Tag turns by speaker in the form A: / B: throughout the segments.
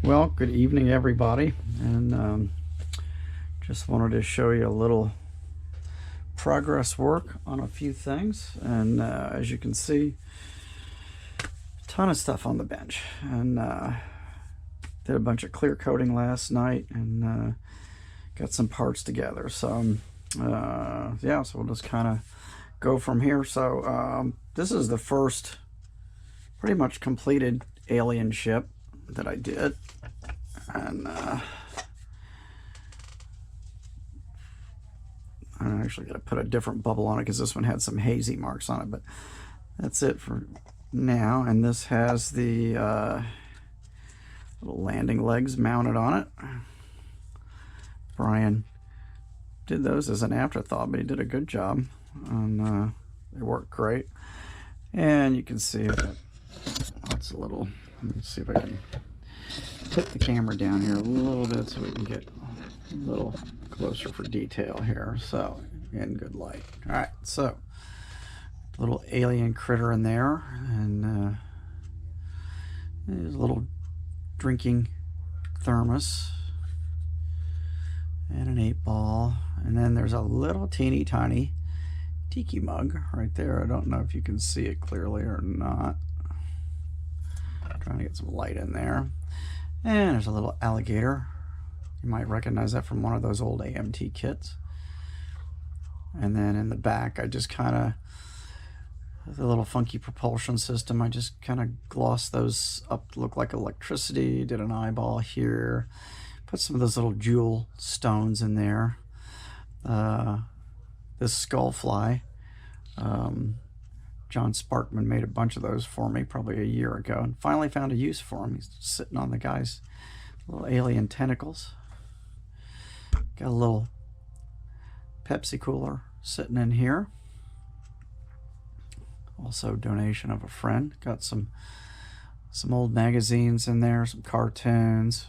A: Well, good evening, everybody, and just wanted to show you a little progress work on a few things. And as you can see, a ton of stuff on the bench, and did a bunch of clear coating last night, and got some parts together. So yeah, so we'll just kind of go from here. So this is the first pretty much completed alien ship that I did, and I'm actually going to put a different bubble on it because this one had some hazy marks on it, but that's it for now. And this has the little landing legs mounted on it. Brian did those as an afterthought, but he did a good job, and they worked great. And you can see that lots of little, let me see if I can put the camera down here a little bit so we can get a little closer for detail here. So, in good light. All right, so little alien critter in there, and there's a little drinking thermos and an 8-ball, and then there's a little teeny tiny tiki mug right there. I don't know if you can see it clearly or not. I'm trying to get some light in there. And there's a little alligator. You might recognize that from one of those old AMT kits. And then in the back, I just kind of, the little funky propulsion system, I just kind of glossed those up to look like electricity, did an eyeball here, put some of those little jewel stones in there. This skull fly, John Sparkman made a bunch of those for me probably a year ago, and finally found a use for him. He's sitting on the guy's little alien tentacles. Got a little Pepsi cooler sitting in here. Also donation of a friend. Got some old magazines in there, some cartoons,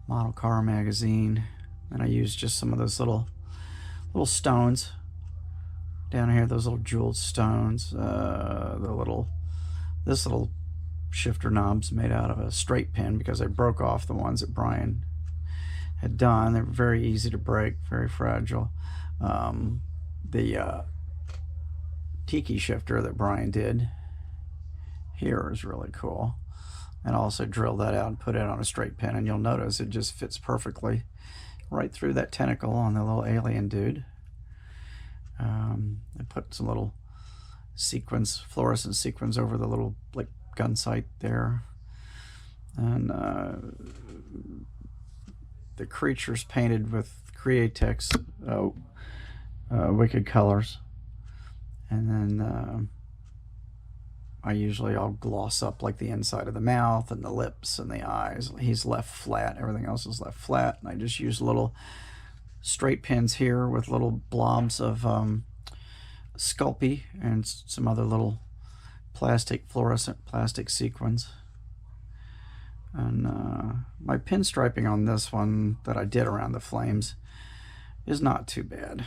A: model car magazine. And I used just some of those little stones down here, those little jeweled stones. This little shifter knob's made out of a straight pin because I broke off the ones that Brian had done. They're very easy to break, very fragile. The tiki shifter that Brian did here is really cool, and also drilled that out and put it on a straight pin, and you'll notice it just fits perfectly right through that tentacle on the little alien dude. I put some little sequins, fluorescent sequins over the little like gun sight there, and the creature's painted with Createx Wicked colors, and then I'll gloss up like the inside of the mouth and the lips and the eyes. He's left flat, everything else is left flat, and I just use little straight pins here with little blobs of Sculpey and some other little fluorescent plastic sequins. And my pinstriping on this one that I did around the flames is not too bad.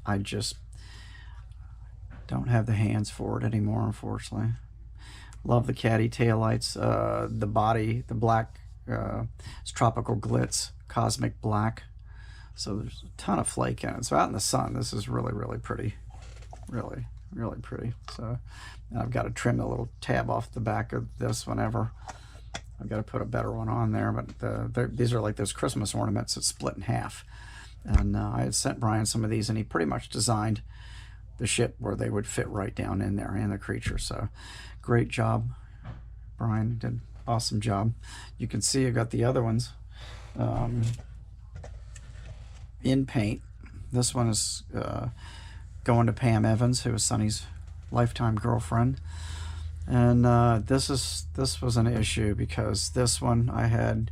A: I just don't have the hands for it anymore, unfortunately. Love the caddy taillights. The body, the black, it's Tropical Glitz Cosmic Black. So there's a ton of flake in it. So out in the sun, this is really, really pretty. Really, really pretty. So I've got to trim the little tab off the back of this whenever. I've got to put a better one on there, but these are like those Christmas ornaments that split in half. And I had sent Brian some of these, and he pretty much designed the ship where they would fit right down in there, and the creature. So great job, Brian. Did an awesome job. You can see I got the other ones in paint. This one is going to Pam Evans, who was Sonny's lifetime girlfriend. And this was an issue because this one I had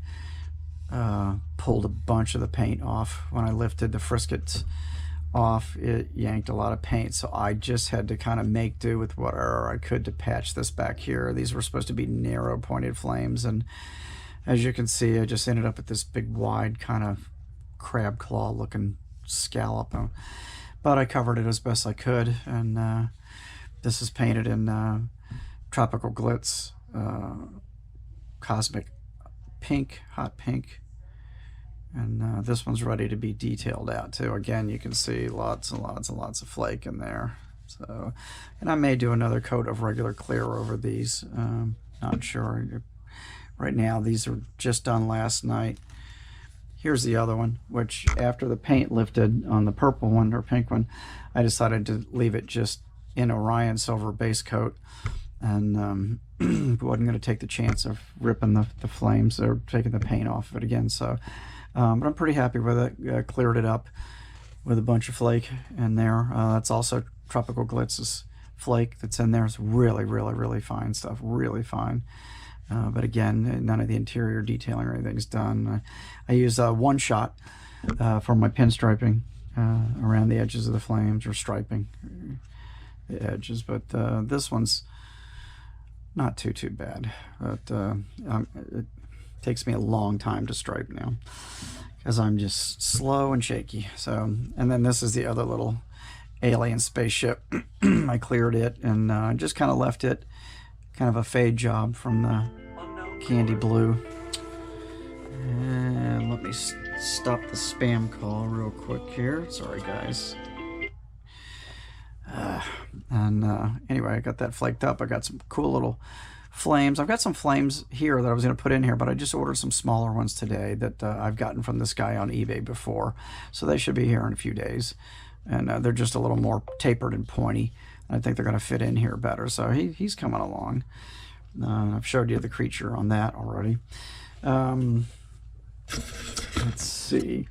A: pulled a bunch of the paint off. When I lifted the friskets off, it yanked a lot of paint, so I just had to kind of make do with whatever I could to patch this back here. These were supposed to be narrow pointed flames, and as you can see, I just ended up with this big wide kind of crab claw looking scallop, but I covered it as best I could. And this is painted in Tropical Glitz cosmic pink, hot pink. And this one's ready to be detailed out too. Again, you can see lots and lots and lots of flake in there. So, and I may do another coat of regular clear over these. Not sure. Right now, these are just done last night. Here's the other one, which after the paint lifted on the purple one or pink one, I decided to leave it just in Orion silver base coat, and wasn't going to take the chance of ripping the flames or taking the paint off of it again. So, but I'm pretty happy with it. Cleared it up with a bunch of flake in there. That's also Tropical Glitz's flake that's in there. It's really, really, really fine stuff. Really fine. But again, none of the interior detailing or anything's done. I use one shot for my pinstriping around the edges of the flames, or striping the edges. But this one's not too bad. But it takes me a long time to stripe now because I'm just slow and shaky. So, and then this is the other little alien spaceship. I cleared it and just kind of left it kind of a fade job from the candy blue. And let me stop the spam call real quick here. Sorry, guys. Anyway, I got that flaked up. I got some cool little flames. I've got some flames here that I was going to put in here, but I just ordered some smaller ones today that I've gotten from this guy on eBay before. So they should be here in a few days. And they're just a little more tapered and pointy. I think they're going to fit in here better. So he's coming along. I've showed you the creature on that already. Let's see.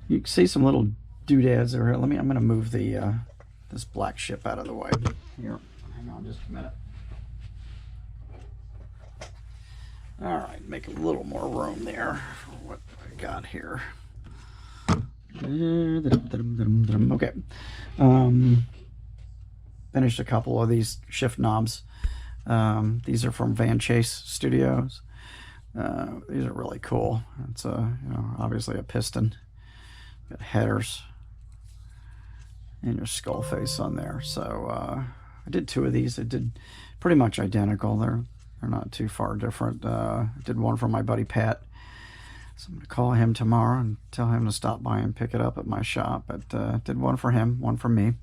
A: You can see some little doodads over here. I'm going to move the this black ship out of the way. Here, hang on just a minute. All right, make a little more room there for what I got here. Okay. Finished a couple of these shift knobs. These are from Van Chase Studios. These are really cool. It's obviously a piston. Got headers and your skull face on there. So I did two of these. I did pretty much identical. They're not too far different. I did one for my buddy Pat. So I'm going to call him tomorrow and tell him to stop by and pick it up at my shop. But did one for him, one for me.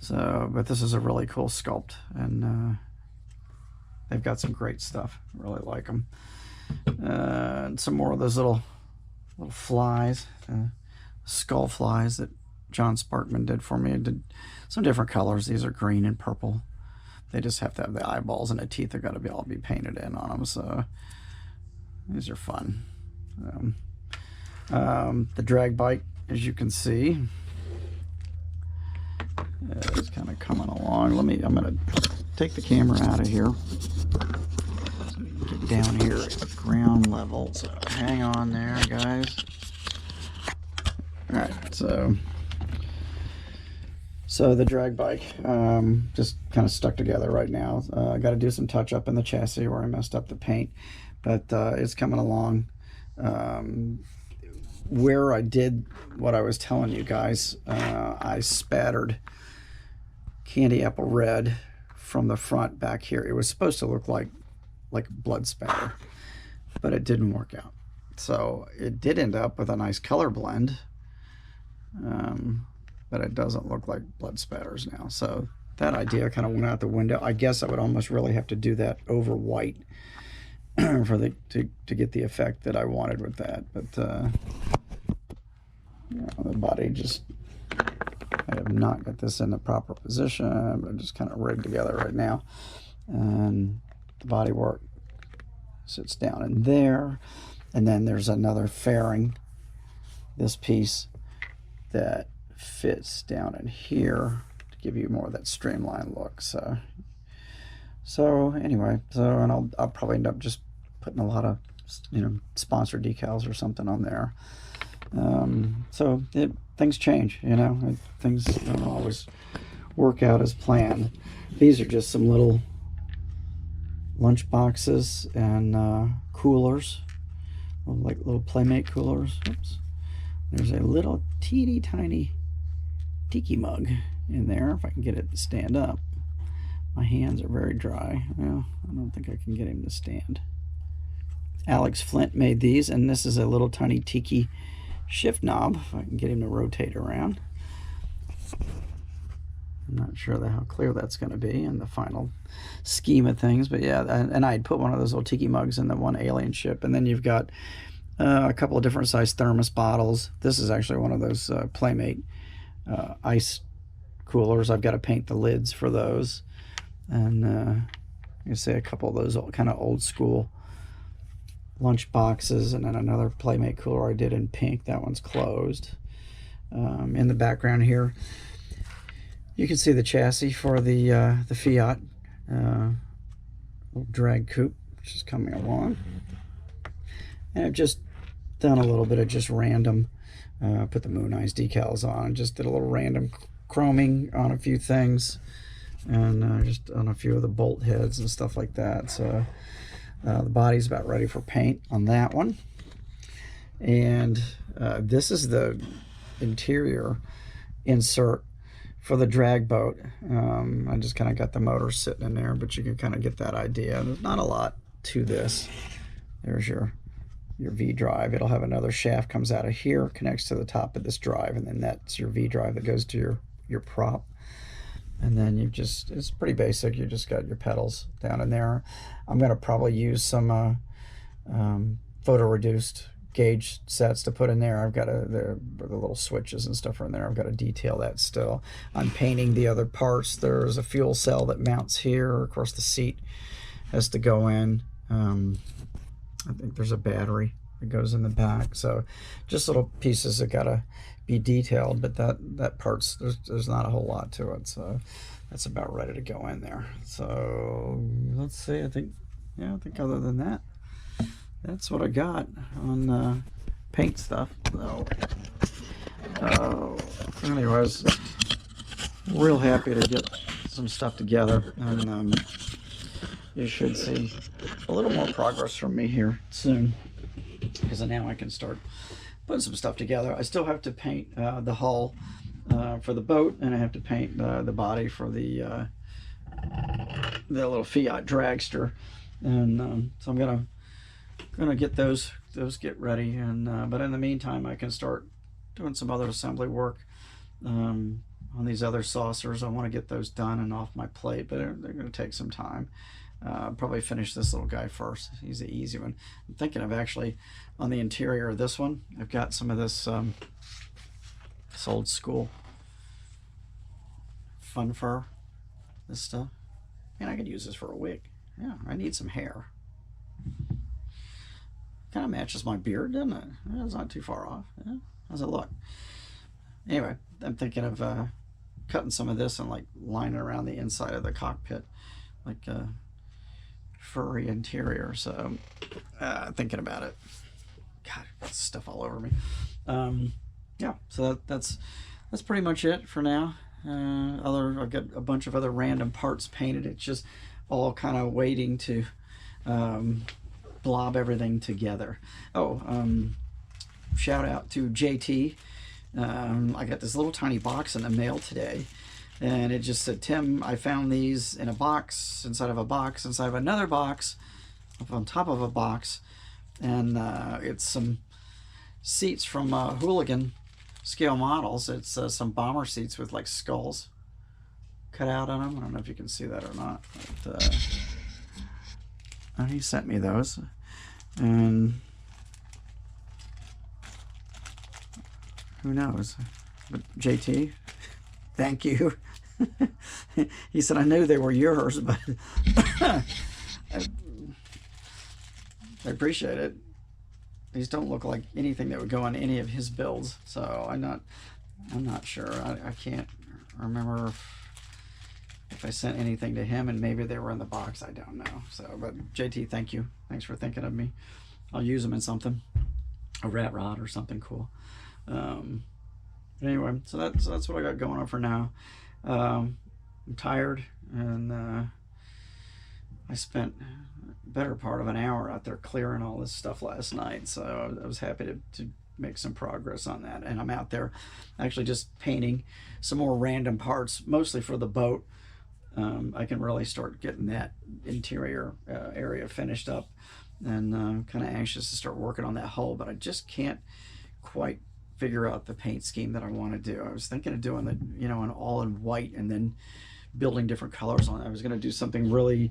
A: So, but this is a really cool sculpt, and they've got some great stuff. I really like them. And some more of those little flies, skull flies that John Sparkman did for me. I did some different colors. These are green and purple. They just have to have the eyeballs and the teeth are got to all be painted in on them. So these are fun. The drag bike, as you can see, it's kind of coming along. I'm going to take the camera out of here. Get down here at ground level. So hang on there, guys. All right, so the drag bike just kind of stuck together right now. I got to do some touch up in the chassis where I messed up the paint, but it's coming along. Where I did what I was telling you guys, I spattered candy apple red from the front back here. It was supposed to look like blood spatter, but it didn't work out. So it did end up with a nice color blend, but it doesn't look like blood spatters now. So that idea kind of went out the window. I guess I would almost really have to do that over white for to get the effect that I wanted with that. But the body just, I have not got this in the proper position, but just kind of rigged together right now. And the body work sits down in there, and then there's another fairing, this piece that fits down in here to give you more of that streamlined look. So anyway, and I'll probably end up just putting a lot of sponsored decals or something on there. So things change, things don't always work out as planned. These are just some little lunch boxes and coolers, like little Playmate coolers. Oops. There's a little teeny tiny tiki mug in there, if I can get it to stand up. My hands are very dry. Well, I don't think I can get him to stand. Alex Flint made these, and this is a little tiny tiki shift knob, if I can get him to rotate around. I'm not sure how clear that's going to be in the final scheme of things, but yeah, and I'd put one of those little tiki mugs in the one alien ship, and then you've got a couple of different size thermos bottles. This is actually one of those Playmate ice coolers. I've got to paint the lids for those, and you see a couple of those kind of old school lunch boxes, and then another Playmate cooler I did in pink. That one's closed. In the background here, you can see the chassis for the Fiat drag coupe, which is coming along. And I've just done a little bit of just random, put the Moon Eyes decals on, just did a little random chroming on a few things, and just on a few of the bolt heads and stuff like that. So the body's about ready for paint on that one. And this is the interior insert for the drag boat. I just kind of got the motor sitting in there, but you can kind of get that idea. There's not a lot to this. There's your V drive. It'll have another shaft comes out of here, connects to the top of this drive, and then that's your V drive that goes to your prop. And then it's pretty basic. You just got your pedals down in there. I'm going to probably use some photo reduced gauge sets to put in there. I've got the little switches and stuff are in there. I've got to detail that still. I'm painting the other parts. There's a fuel cell that mounts here. Of course, the seat has to go in. I think there's a battery that goes in the back. So just little pieces that gotta be detailed, but that part's there's not a whole lot to it. So that's about ready to go in there. So let's see. I think other than that, that's what I got on paint stuff. So anyway, I was real happy to get some stuff together, and you should see a little more progress from me here soon, because now I can start putting some stuff together. I still have to paint the hull for the boat, and I have to paint the body for the little Fiat dragster, and so I'm gonna get those get ready, and but in the meantime I can start doing some other assembly work on these other saucers. I want to get those done and off my plate, but they're going to take some time. Probably finish this little guy first. He's the easy one. I'm thinking of actually on the interior of this one, I've got some of this old school fun fur, this stuff. Man, I could use this for a wig. Yeah, I need some hair. Kind of matches my beard, doesn't it? Yeah, it's not too far off. Yeah. How's it look? Anyway, I'm thinking of cutting some of this and like lining around the inside of the cockpit, like furry interior. So thinking about it. God, that's stuff all over me. Yeah, so that's pretty much it for now. I've got a bunch of other random parts painted. It's just all kind of waiting to blob everything together. Shout out to JT. I got this little tiny box in the mail today, and it just said, Tim, I found these in a box inside of a box inside of another box up on top of a box, and it's some seats from Hooligan scale models. It's some bomber seats with like skulls cut out on them. I don't know if you can see that or not, but he sent me those, and who knows? But JT, thank you. He said, I knew they were yours, but I appreciate it. These don't look like anything that would go on any of his builds, so I'm not sure. I can't remember if I sent anything to him, and maybe they were in the box. I don't know. So, but JT, thank you. Thanks for thinking of me. I'll use them in something, a rat rod or something cool. Anyway, so that's what I got going on for now. I'm tired, and I spent a better part of an hour out there clearing all this stuff last night, so I was happy to make some progress on that. And I'm out there actually just painting some more random parts, mostly for the boat. I can really start getting that interior area finished up and kind of anxious to start working on that hull, but I just can't quite figure out the paint scheme that I want to do. I was thinking of doing the, you know, an all in white and then building different colors on it. I was going to do something really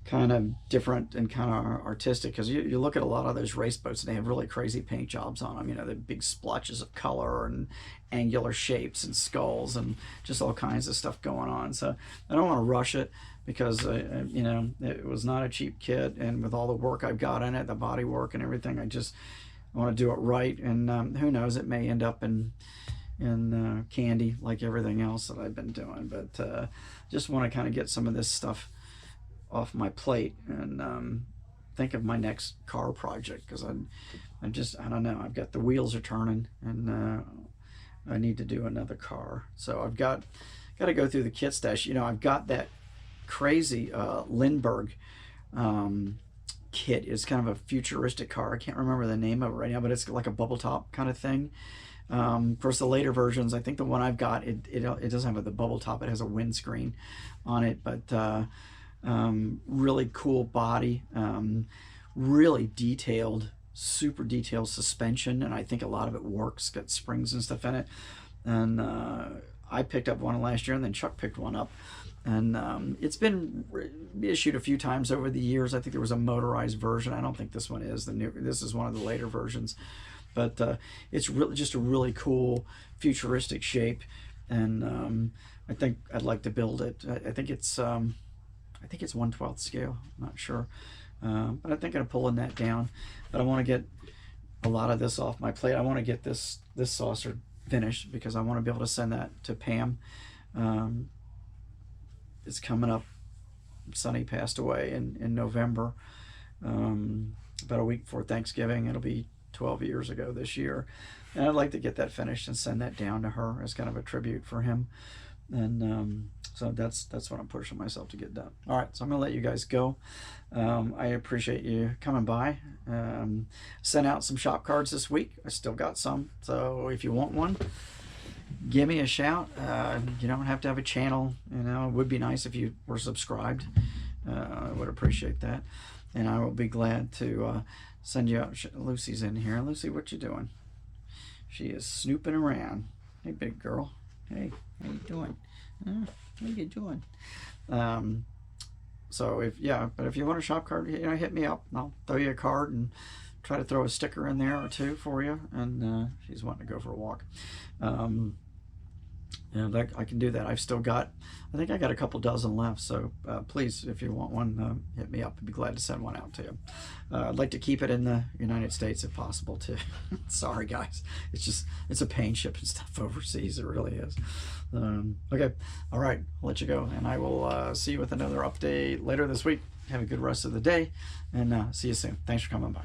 A: kind of different and kind of artistic, because you look at a lot of those race boats and they have really crazy paint jobs on them, you know, the big splotches of color and angular shapes and skulls and just all kinds of stuff going on. So I don't want to rush it, because you know, it was not a cheap kit, and with all the work I've got in it, the body work and everything, I want to do it right. And who knows, it may end up in candy like everything else that I've been doing, but just want to kind of get some of this stuff off my plate and think of my next car project, because I don't know, I've got, the wheels are turning, and I need to do another car. So I've got to go through the kit stash. You know, I've got that crazy Lindbergh kit. It's kind of a futuristic car. I can't remember the name of it right now, but it's like a bubble top kind of thing. Of course, the later versions, I think the one I've got, it doesn't have the bubble top. It has a windscreen on it, but really cool body, really detailed, super detailed suspension, and I think a lot of it works. Got springs and stuff in it, and I picked up one last year, and then Chuck picked one up, and it's been issued a few times over the years. I think there was a motorized version. I don't think this one is the new. This is one of the later versions, but it's really just a really cool futuristic shape, and I think I'd like to build it. I think it's 1/12 scale. I'm not sure, but I think I'm pulling that down. But I want to get a lot of this off my plate. I want to get this saucer finished, because I want to be able to send that to Pam. It's coming up. Sonny passed away in November, about a week before Thanksgiving. It'll be 12 years ago this year, and I'd like to get that finished and send that down to her as kind of a tribute for him. And so that's what I'm pushing myself to get done. All right, so I'm gonna let you guys go. I appreciate you coming by. Sent out some shop cards this week. I still got some, so if you want one, give me a shout. You don't have to have a channel, you know. It would be nice if you were subscribed. I would appreciate that, and I will be glad to send you out. Lucy's in here. Lucy, what you doing? She is snooping around. Hey, big girl. Hey, how you doing? How you doing? So if you want a shop card, you know, hit me up. I'll throw you a card and try to throw a sticker in there or two for you. And she's wanting to go for a walk. Yeah, I can do that. I've still got, I think I got a couple dozen left. So please, if you want one, hit me up. I'd be glad to send one out to you. I'd like to keep it in the United States if possible too. Sorry guys, it's a pain shipping stuff overseas. It really is. Okay, all right, I'll let you go, and I will see you with another update later this week. Have a good rest of the day, and see you soon. Thanks for coming by.